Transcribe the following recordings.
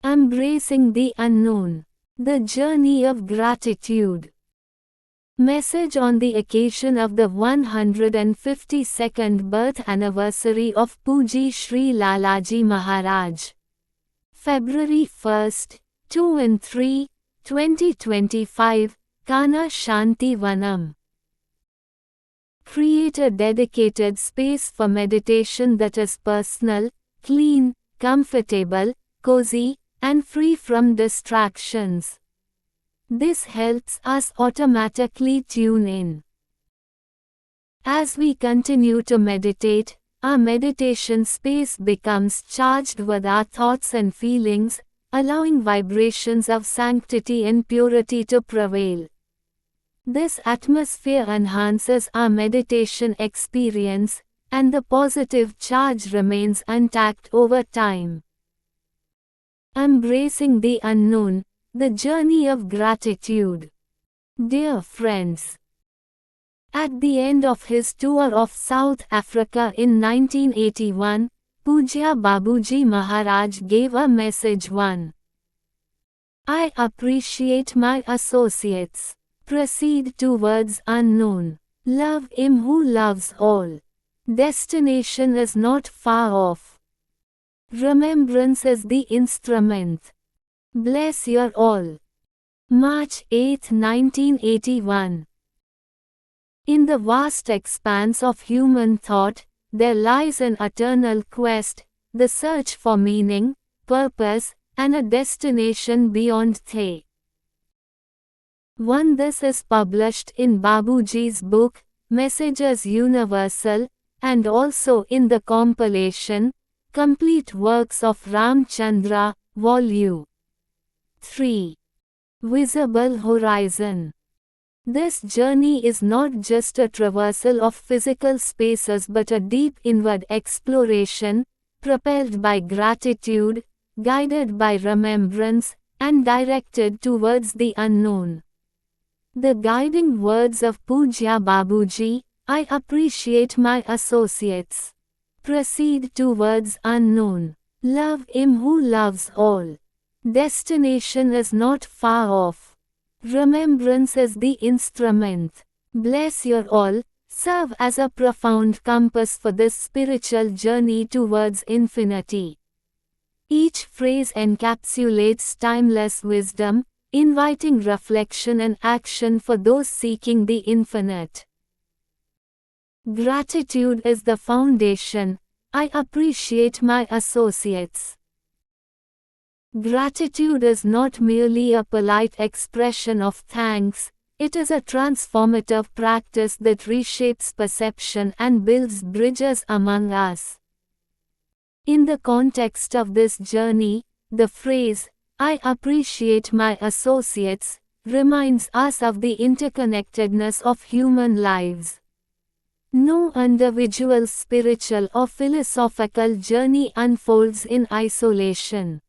Embracing the unknown. The journey of gratitude. Message on the occasion of the 152nd birth anniversary of Puji Sri Lalaji Maharaj. February 1st, 2 and 3, 2025, Kana Shanti Vanam. Create a dedicated space for meditation that is personal, clean, comfortable, cozy, and free from distractions. This helps us automatically tune in. As we continue to meditate, our meditation space becomes charged with our thoughts and feelings, allowing vibrations of sanctity and purity to prevail. This atmosphere enhances our meditation experience, and the positive charge remains intact over time. Embracing the unknown, the journey of gratitude. Dear friends, at the end of his tour of South Africa in 1981, Pujya Babuji Maharaj gave a message. 1. I appreciate my associates. Proceed towards unknown. Love him who loves all. Destination is not far off. Remembrance is the instrument. Bless your all. March 8, 1981. In the vast expanse of human thought, there lies an eternal quest, the search for meaning, purpose, and a destination beyond the. 1. This is published in Babuji's book, Messages Universal, and also in the compilation, Complete Works of Ramchandra, Vol. 3. Visible Horizon. This journey is not just a traversal of physical spaces but a deep inward exploration, propelled by gratitude, guided by remembrance, and directed towards the unknown. The guiding words of Pujya Babuji, I appreciate my associates. Proceed towards unknown. Love him who loves all. Destination is not far off. Remembrance is the instrument. Bless your all, serve as a profound compass for this spiritual journey towards infinity. Each phrase encapsulates timeless wisdom, inviting reflection and action for those seeking the infinite. Gratitude is the foundation. I appreciate my associates. Gratitude is not merely a polite expression of thanks, it is a transformative practice that reshapes perception and builds bridges among us. In the context of this journey, the phrase, I appreciate my associates, reminds us of the interconnectedness of human lives. No individual spiritual or philosophical journey unfolds in isolation.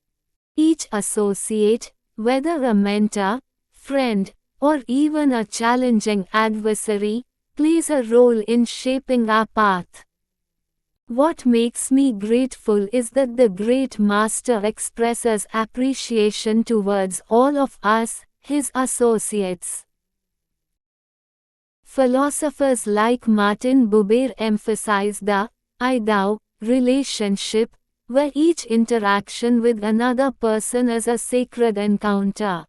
Each associate, whether a mentor, friend, or even a challenging adversary, plays a role in shaping our path. What makes me grateful is that the great master expresses appreciation towards all of us, his associates. Philosophers like Martin Buber emphasize the I-thou relationship, where each interaction with another person is a sacred encounter.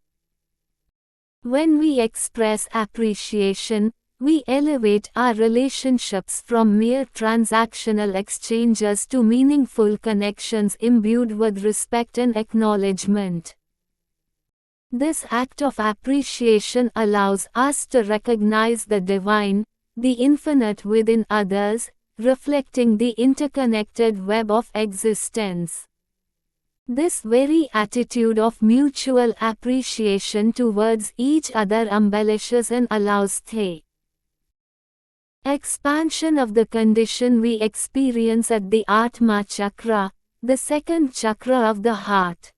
When we express appreciation, we elevate our relationships from mere transactional exchanges to meaningful connections imbued with respect and acknowledgement. This act of appreciation allows us to recognize the divine, the infinite within others, reflecting the interconnected web of existence. This very attitude of mutual appreciation towards each other embellishes and allows the expansion of the condition we experience at the Atma Chakra, the second chakra of the heart.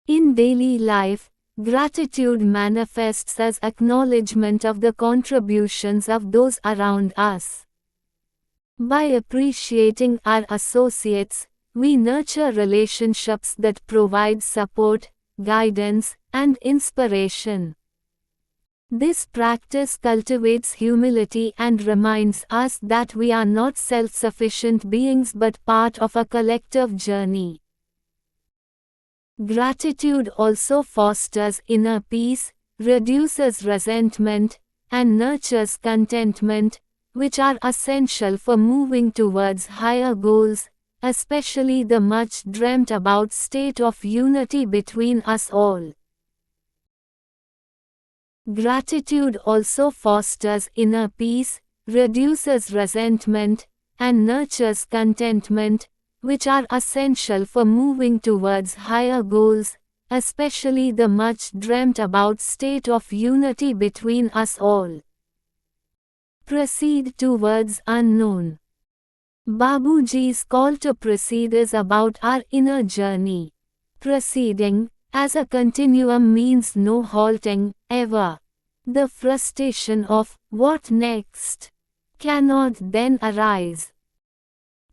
In daily life, gratitude manifests as acknowledgement of the contributions of those around us. By appreciating our associates, we nurture relationships that provide support, guidance, and inspiration. This practice cultivates humility and reminds us that we are not self-sufficient beings but part of a collective journey. Gratitude also fosters inner peace, reduces resentment, and nurtures contentment, which are essential for moving towards higher goals, especially the much dreamt about state of unity between us all. Gratitude also fosters inner peace, reduces resentment, and nurtures contentment, which are essential for moving towards higher goals, especially the much dreamt about state of unity between us all. Proceed towards unknown. Babuji's call to proceed is about our inner journey. Proceeding, as a continuum, means no halting, ever. The frustration of, what next? Cannot then arise.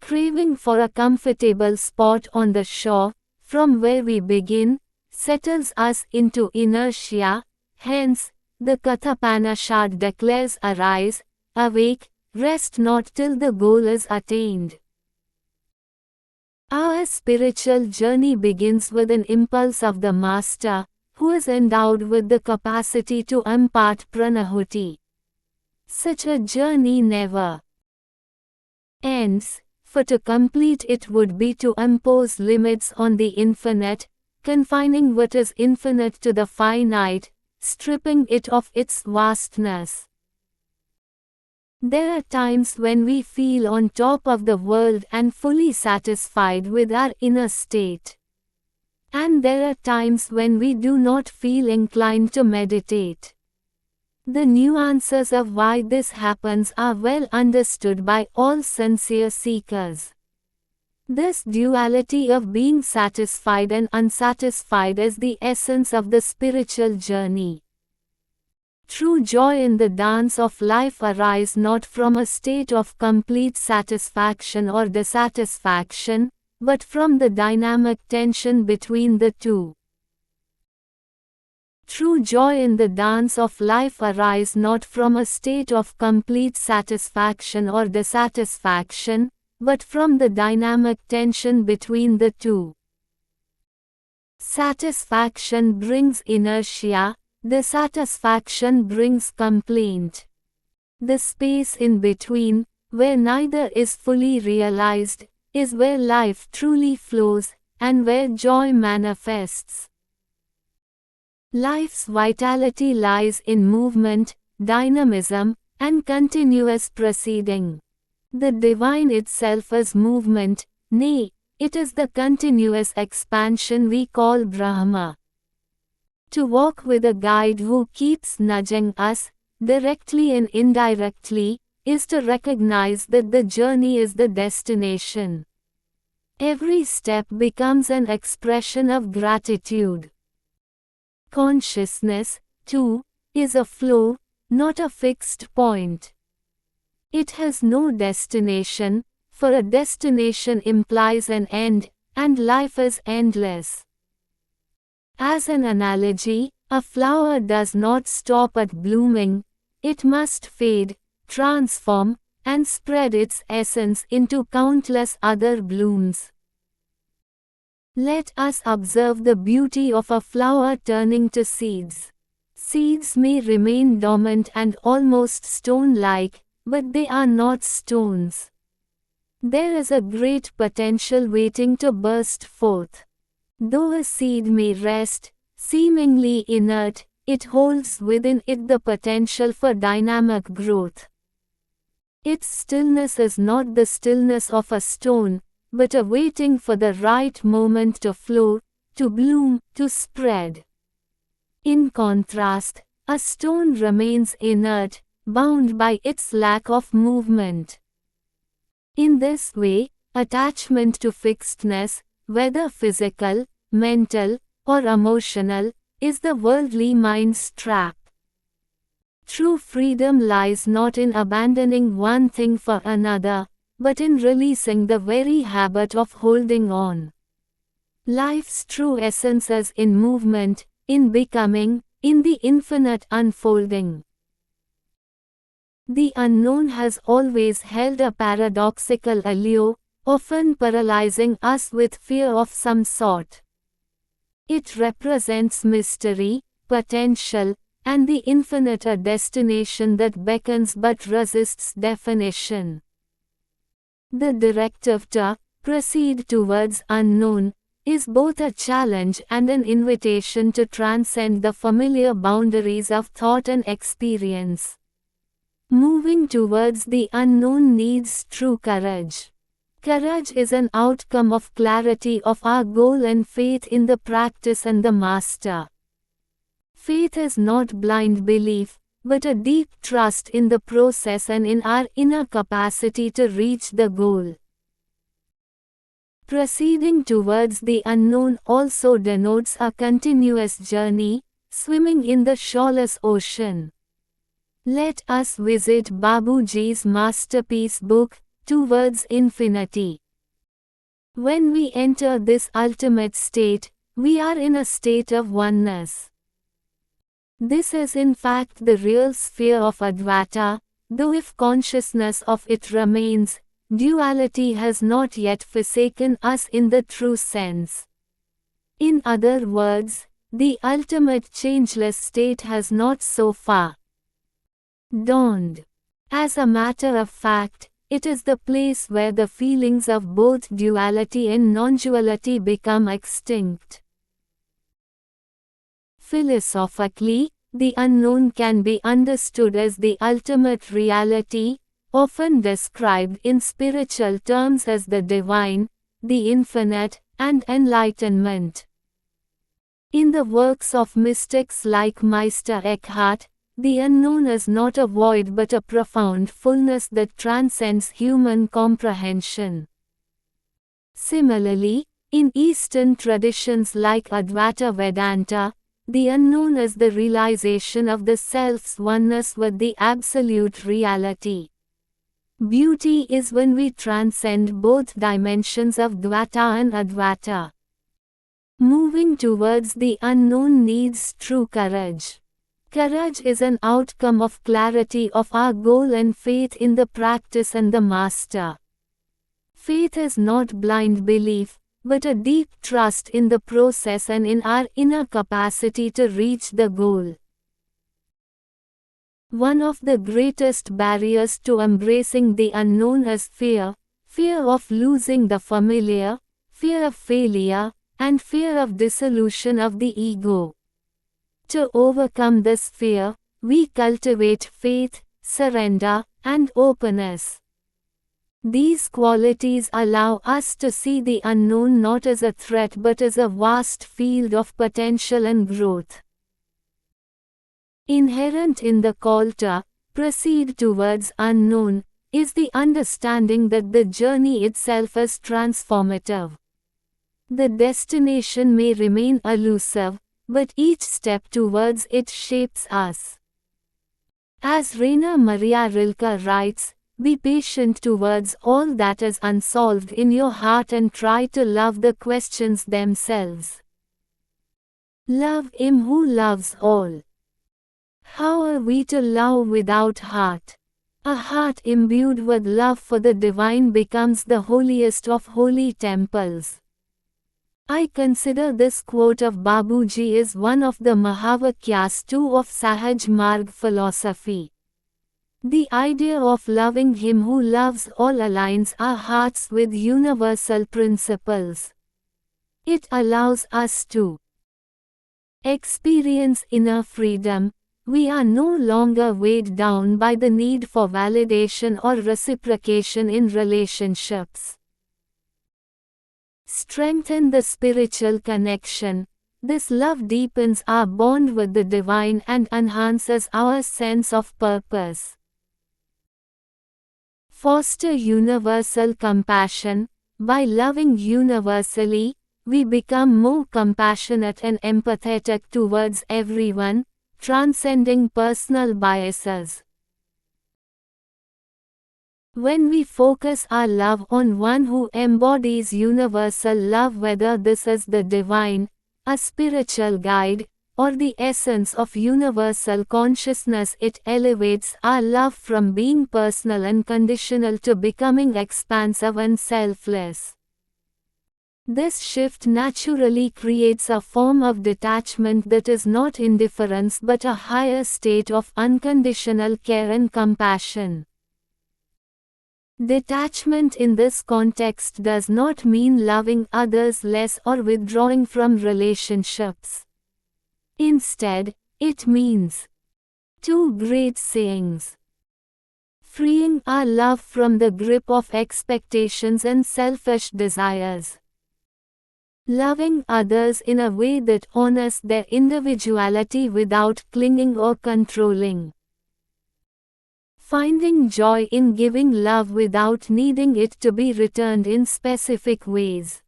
Craving for a comfortable spot on the shore, from where we begin, settles us into inertia, hence, the Kathapanishad declares arise, awake, rest not till the goal is attained. Our spiritual journey begins with an impulse of the Master, who is endowed with the capacity to impart pranahuti. Such a journey never ends, for to complete it would be to impose limits on the infinite, confining what is infinite to the finite, stripping it of its vastness. There are times when we feel on top of the world and fully satisfied with our inner state. And there are times when we do not feel inclined to meditate. The nuances of why this happens are well understood by all sincere seekers. This duality of being satisfied and unsatisfied is the essence of the spiritual journey. True joy in the dance of life arises not from a state of complete satisfaction or dissatisfaction, but from the dynamic tension between the two. True joy in the dance of life arises not from a state of complete satisfaction or dissatisfaction, but from the dynamic tension between the two. Satisfaction brings inertia, dissatisfaction brings complaint. The space in between, where neither is fully realized, is where life truly flows, and where joy manifests. Life's vitality lies in movement, dynamism, and continuous proceeding. The divine itself is movement, nay, it is the continuous expansion we call Brahma. To walk with a guide who keeps nudging us, directly and indirectly, is to recognize that the journey is the destination. Every step becomes an expression of gratitude. Consciousness, too, is a flow, not a fixed point. It has no destination, for a destination implies an end, and life is endless. As an analogy, a flower does not stop at blooming, it must fade, transform, and spread its essence into countless other blooms. Let us observe the beauty of a flower turning to seeds. Seeds may remain dormant and almost stone-like, but they are not stones. There is a great potential waiting to burst forth. Though a seed may rest, seemingly inert, it holds within it the potential for dynamic growth. Its stillness is not the stillness of a stone, but a waiting for the right moment to flow, to bloom, to spread. In contrast, a stone remains inert, bound by its lack of movement. In this way, attachment to fixedness, whether physical, mental, or emotional, is the worldly mind's trap. True freedom lies not in abandoning one thing for another, but in releasing the very habit of holding on. Life's true essence is in movement, in becoming, in the infinite unfolding. The unknown has always held a paradoxical allure, often paralyzing us with fear of some sort. It represents mystery, potential, and the infinite, a destination that beckons but resists definition. The directive to proceed towards unknown is both a challenge and an invitation to transcend the familiar boundaries of thought and experience. Moving towards the unknown needs true courage. Courage is an outcome of clarity of our goal and faith in the practice and the master. Faith is not blind belief, but a deep trust in the process and in our inner capacity to reach the goal. Proceeding towards the unknown also denotes a continuous journey, swimming in the shoreless ocean. Let us visit Babuji's masterpiece book, Towards Infinity. When we enter this ultimate state, we are in a state of oneness. This is in fact the real sphere of Advaita, though if consciousness of it remains, duality has not yet forsaken us in the true sense. In other words, the ultimate changeless state has not so far dawned. As a matter of fact, it is the place where the feelings of both duality and non-duality become extinct. Philosophically, the unknown can be understood as the ultimate reality, often described in spiritual terms as the divine, the infinite, and enlightenment. In the works of mystics like Meister Eckhart, the unknown is not a void but a profound fullness that transcends human comprehension. Similarly, in Eastern traditions like Advaita Vedanta, the unknown is the realization of the self's oneness with the absolute reality. Beauty is when we transcend both dimensions of Dvaita and Advaita. Moving towards the unknown needs true courage. Courage is an outcome of clarity of our goal and faith in the practice and the master. Faith is not blind belief, but a deep trust in the process and in our inner capacity to reach the goal. One of the greatest barriers to embracing the unknown is fear, fear of losing the familiar, fear of failure, and fear of dissolution of the ego. To overcome this fear, we cultivate faith, surrender, and openness. These qualities allow us to see the unknown not as a threat but as a vast field of potential and growth. Inherent in the call to proceed towards unknown is the understanding that the journey itself is transformative. The destination may remain elusive, but each step towards it shapes us. As Rainer Maria Rilke writes, be patient towards all that is unsolved in your heart and try to love the questions themselves. Love him who loves all. How are we to love without heart? A heart imbued with love for the divine becomes the holiest of holy temples. I consider this quote of Babuji as one of the Mahavakyas too of Sahaj Marg philosophy. The idea of loving him who loves all aligns our hearts with universal principles. It allows us to experience inner freedom. We are no longer weighed down by the need for validation or reciprocation in relationships. Strengthen the spiritual connection. This love deepens our bond with the divine and enhances our sense of purpose. Foster universal compassion. By loving universally, we become more compassionate and empathetic towards everyone, transcending personal biases. When we focus our love on one who embodies universal love, whether this is the divine, a spiritual guide, or the essence of universal consciousness, it elevates our love from being personal and conditional to becoming expansive and selfless. This shift naturally creates a form of detachment that is not indifference but a higher state of unconditional care and compassion. Detachment in this context does not mean loving others less or withdrawing from relationships. Instead, it means two great sayings: freeing our love from the grip of expectations and selfish desires, loving others in a way that honors their individuality without clinging or controlling, finding joy in giving love without needing it to be returned in specific ways.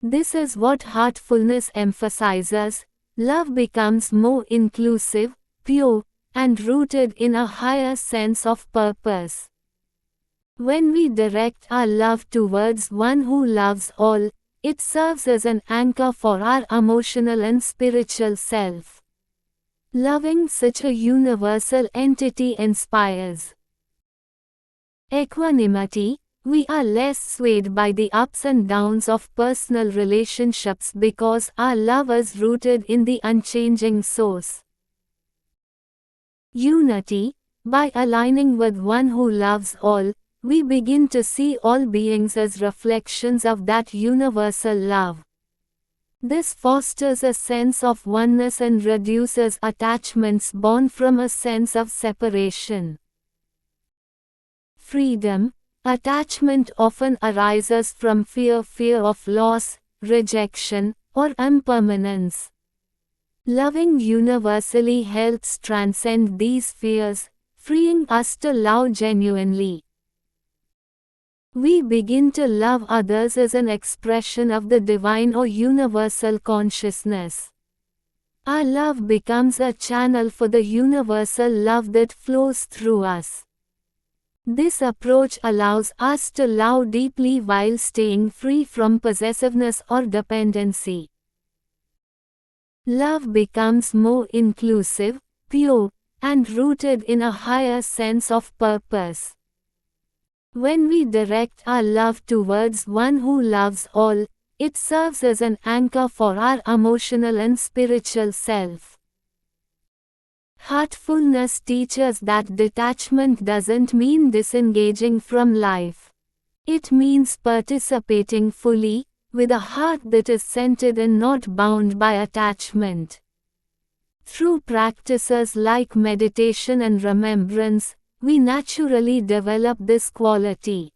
This is what heartfulness emphasizes. Love becomes more inclusive, pure, and rooted in a higher sense of purpose. When we direct our love towards one who loves all, it serves as an anchor for our emotional and spiritual self. Loving such a universal entity inspires equanimity. We are less swayed by the ups and downs of personal relationships because our love is rooted in the unchanging source. Unity. By aligning with one who loves all, we begin to see all beings as reflections of that universal love. This fosters a sense of oneness and reduces attachments born from a sense of separation. Freedom. Attachment often arises from fear of loss, rejection, or impermanence. Loving universally helps transcend these fears, freeing us to love genuinely. We begin to love others as an expression of the divine or universal consciousness. Our love becomes a channel for the universal love that flows through us. This approach allows us to love deeply while staying free from possessiveness or dependency. Love becomes more inclusive, pure, and rooted in a higher sense of purpose. When we direct our love towards one who loves all, it serves as an anchor for our emotional and spiritual self. Heartfulness teaches that detachment doesn't mean disengaging from life. It means participating fully, with a heart that is centered and not bound by attachment. Through practices like meditation and remembrance, we naturally develop this quality.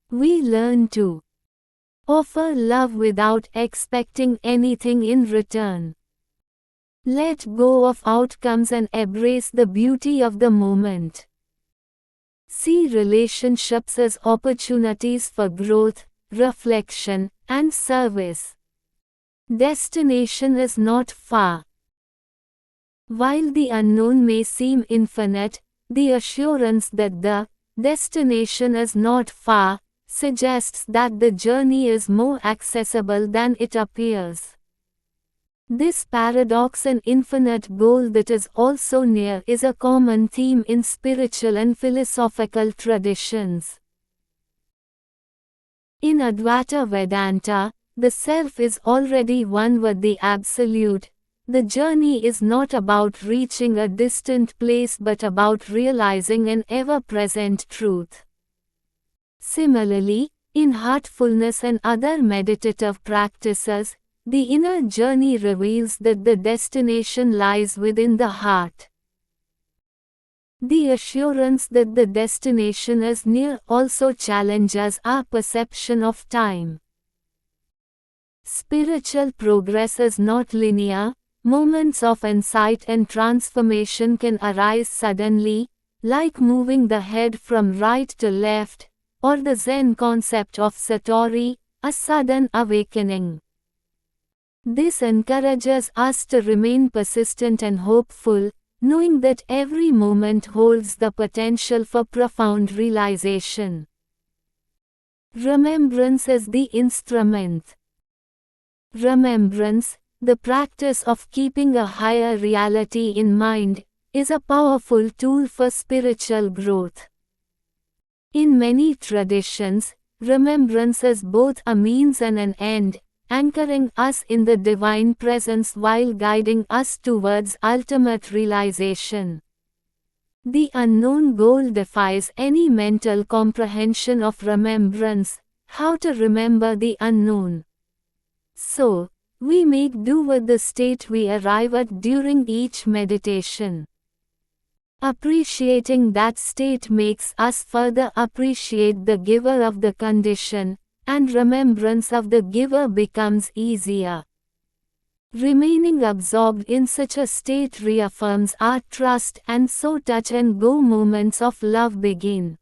We learn to offer love without expecting anything in return. Let go of outcomes and embrace the beauty of the moment. See relationships as opportunities for growth, reflection, and service. Destination is not far. While the unknown may seem infinite, the assurance that the destination is not far suggests that the journey is more accessible than it appears. This paradox, an infinite goal that is also near, is a common theme in spiritual and philosophical traditions. In Advaita Vedanta, the self is already one with the Absolute. The journey is not about reaching a distant place but about realizing an ever-present truth. Similarly, in heartfulness and other meditative practices, the inner journey reveals that the destination lies within the heart. The assurance that the destination is near also challenges our perception of time. Spiritual progress is not linear. Moments of insight and transformation can arise suddenly, like moving the head from right to left, or the Zen concept of Satori, a sudden awakening. This encourages us to remain persistent and hopeful, knowing that every moment holds the potential for profound realization. Remembrance is the instrument. Remembrance, the practice of keeping a higher reality in mind, is a powerful tool for spiritual growth. In many traditions, remembrance is both a means and an end, anchoring us in the divine presence while guiding us towards ultimate realization. The unknown goal defies any mental comprehension of remembrance, how to remember the unknown. So, we make do with the state we arrive at during each meditation. Appreciating that state makes us further appreciate the giver of the condition, and remembrance of the giver becomes easier. Remaining absorbed in such a state reaffirms our trust, and so touch-and-go moments of love begin.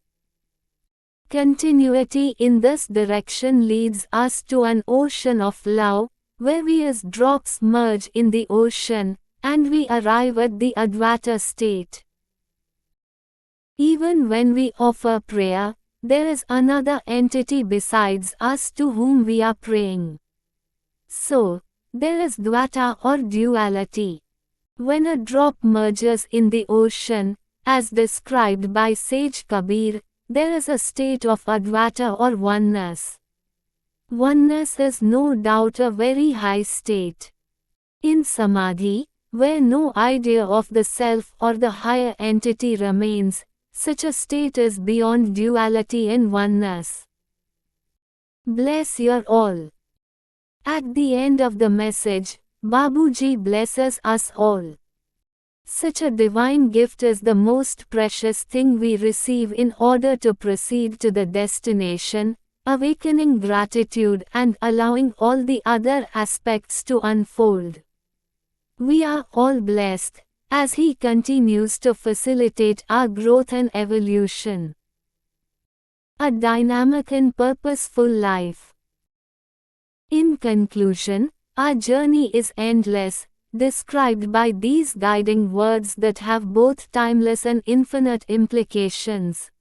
Continuity in this direction leads us to an ocean of love, where we as drops merge in the ocean, and we arrive at the Advaita state. Even when we offer prayer, there is another entity besides us to whom we are praying. So, there is Dvaita or duality. When a drop merges in the ocean, as described by sage Kabir, there is a state of Advaita or oneness. Oneness is no doubt a very high state. In Samadhi, where no idea of the self or the higher entity remains, such a state is beyond duality and oneness. Bless your all. At the end of the message, Babuji blesses us all. Such a divine gift is the most precious thing we receive in order to proceed to the destination, awakening gratitude and allowing all the other aspects to unfold. We are all blessed, as he continues to facilitate our growth and evolution. A dynamic and purposeful life. In conclusion, our journey is endless, described by these guiding words that have both timeless and infinite implications.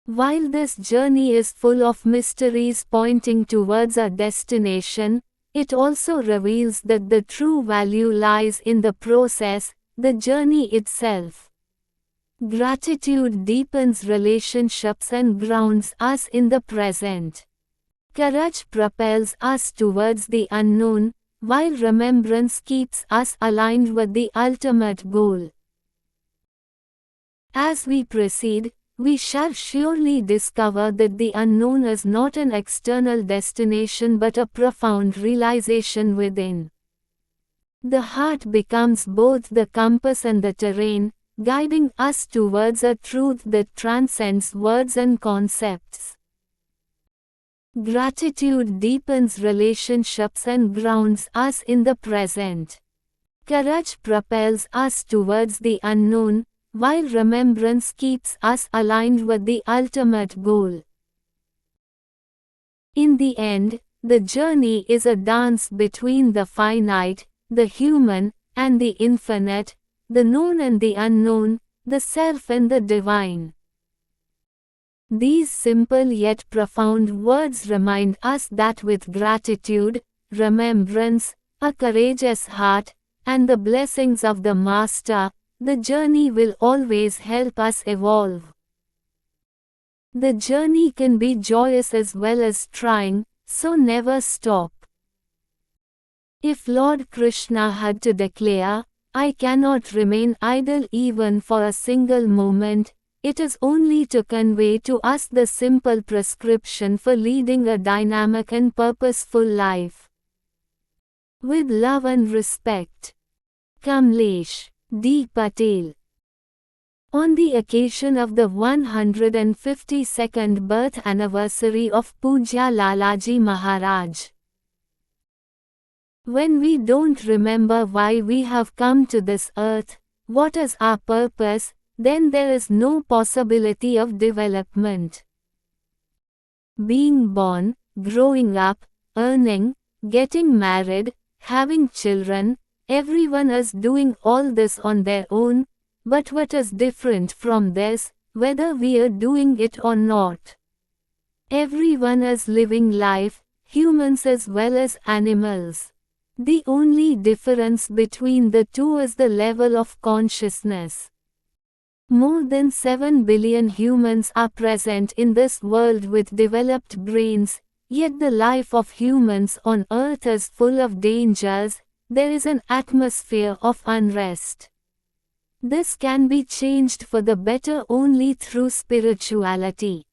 While this journey is full of mysteries pointing towards a destination, it also reveals that the true value lies in the process, the journey itself. Gratitude deepens relationships and grounds us in the present. Courage propels us towards the unknown, while remembrance keeps us aligned with the ultimate goal. As we proceed, we shall surely discover that the unknown is not an external destination but a profound realization within. The heart becomes both the compass and the terrain, guiding us towards a truth that transcends words and concepts. Gratitude deepens relationships and grounds us in the present. Courage propels us towards the unknown, while remembrance keeps us aligned with the ultimate goal. In the end, the journey is a dance between the finite, the human, and the infinite, the known and the unknown, the self and the divine. These simple yet profound words remind us that with gratitude, remembrance, a courageous heart, and the blessings of the Master, the journey will always help us evolve. The journey can be joyous as well as trying, so never stop. If Lord Krishna had to declare, "I cannot remain idle even for a single moment," it is only to convey to us the simple prescription for leading a dynamic and purposeful life. With love and respect. Kamlesh D. Patel. On the occasion of the 152nd birth anniversary of Pujya Lalaji Maharaj. When we don't remember why we have come to this earth, what is our purpose, then there is no possibility of development. Being born, growing up, earning, getting married, having children, Everyone is doing all this on their own, but what is different from this, whether we are doing it or not? Everyone is living life, humans as well as animals. The only difference between the two is the level of consciousness. More than 7 billion humans are present in this world with developed brains, yet the life of humans on Earth is full of dangers. There is an atmosphere of unrest. This can be changed for the better only through spirituality.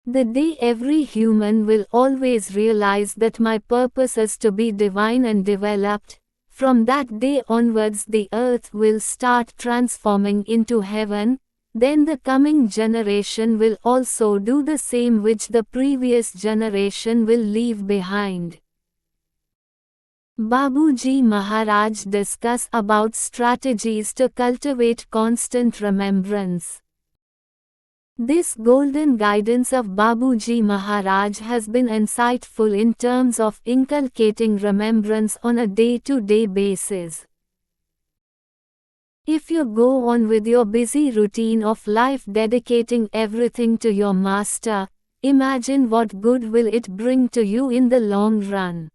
The day every human will always realize that my purpose is to be divine and developed, from that day onwards the earth will start transforming into heaven, then the coming generation will also do the same which the previous generation will leave behind. Babuji Maharaj discuss about strategies to cultivate constant remembrance. This golden guidance of Babuji Maharaj has been insightful in terms of inculcating remembrance on a day-to-day basis. If you go on with your busy routine of life dedicating everything to your master, imagine what good will it bring to you in the long run.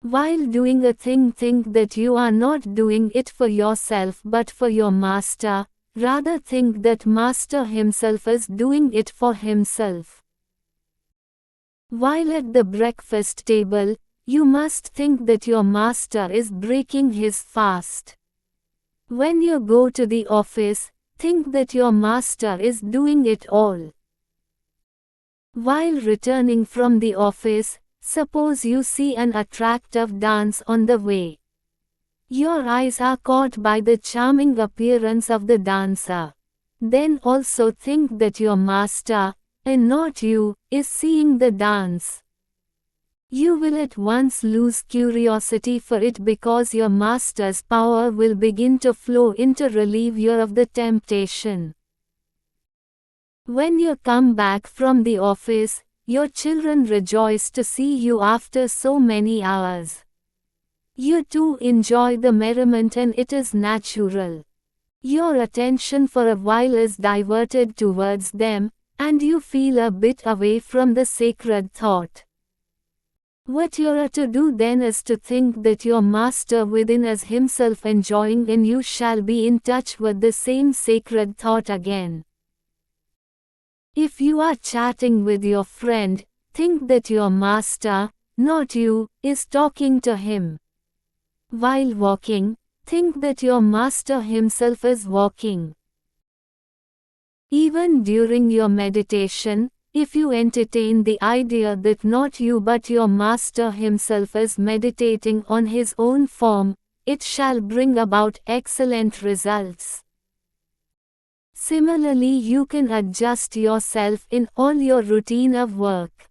While doing a thing, think that you are not doing it for yourself but for your master, rather think that master himself is doing it for himself. While at the breakfast table, you must think that your master is breaking his fast. When you go to the office, think that your master is doing it all. While returning from the office, suppose you see an attractive dance on the way. Your eyes are caught by the charming appearance of the dancer. Then also think that your master, and not you, is seeing the dance. You will at once lose curiosity for it because your master's power will begin to flow in to relieve you of the temptation. When you come back from the office, your children rejoice to see you after so many hours. You too enjoy the merriment and it is natural. Your attention for a while is diverted towards them, and you feel a bit away from the sacred thought. What you are to do then is to think that your master within is himself enjoying, and you shall be in touch with the same sacred thought again. If you are chatting with your friend, think that your master, not you, is talking to him. While walking, think that your master himself is walking. Even during your meditation, if you entertain the idea that not you but your master himself is meditating on his own form, it shall bring about excellent results. Similarly, you can adjust yourself in all your routine of work.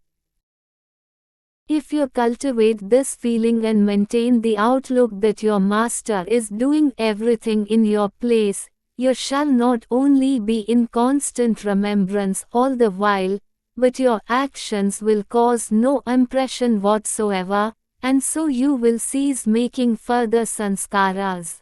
If you cultivate this feeling and maintain the outlook that your master is doing everything in your place, you shall not only be in constant remembrance all the while, but your actions will cause no impression whatsoever, and so you will cease making further sanskaras.